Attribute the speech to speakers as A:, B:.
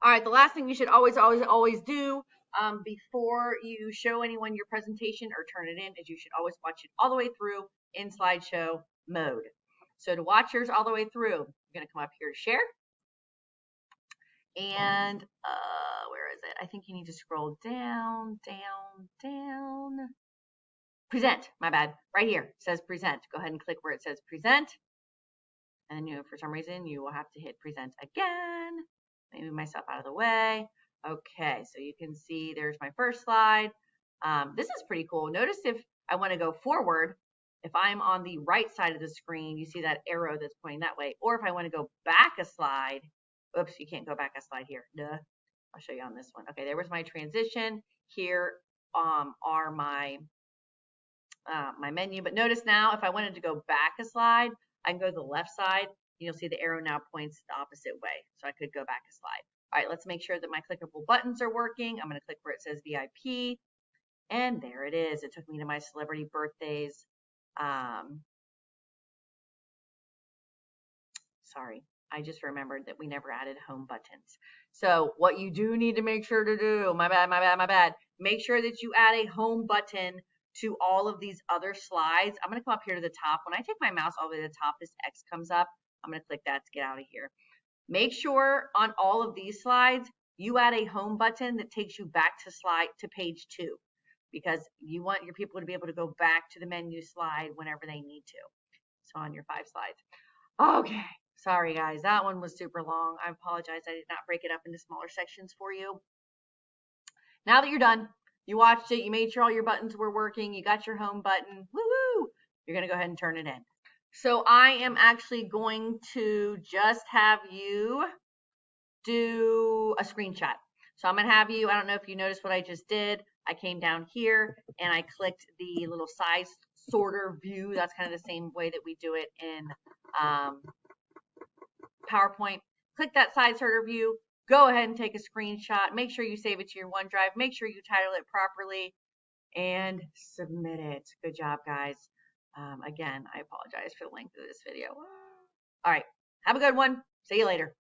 A: All right, the last thing you should always do before you show anyone your presentation or turn it in is you should always watch it all the way through in slideshow mode. So to watch yours all the way through, you're going to come up here to share. And where is it? I think you need to scroll down. Present, my bad. Right here, it says present. Go ahead and click where it says present. And then for some reason, you will have to hit present again. Let me move myself out of the way. Okay, so you can see there's my first slide. This is pretty cool. Notice if I want to go forward, if I'm on the right side of the screen, you see that arrow that's pointing that way. Or if I want to go back a slide, oops, you can't go back a slide here. Duh. I'll show you on this one. Okay, there was my transition. Here are my my menu. But notice now, if I wanted to go back a slide, I can go to the left side. You'll see the arrow now points the opposite way. So I could go back a slide. All right, let's make sure that my clickable buttons are working. I'm going to click where it says VIP. And there it is. It took me to my celebrity birthdays. Sorry, I just remembered that we never added home buttons. So what you do need to make sure to do, my bad. Make sure that you add a home button to all of these other slides. I'm going to come up here to the top. When I take my mouse all the way to the top, this X comes up. I'm going to click that to get out of here. Make sure on all of these slides, you add a home button that takes you back to page 2, because you want your people to be able to go back to the menu slide whenever they need to. So on your 5 slides. Okay. Sorry, guys. That one was super long. I apologize. I did not break it up into smaller sections for you. Now that you're done, you watched it, you made sure all your buttons were working, you got your home button, woo-woo, you're going to go ahead and turn it in. So I am actually going to just have you do a screenshot. So I'm going to have you, I don't know if you noticed what I just did. I came down here and I clicked the little size sorter view. That's kind of the same way that we do it in PowerPoint. Click that side sorter view. Go ahead and take a screenshot. Make sure you save it to your OneDrive. Make sure you title it properly and submit it. Good job, guys. Again, I apologize for the length of this video. All right. Have a good one. See you later.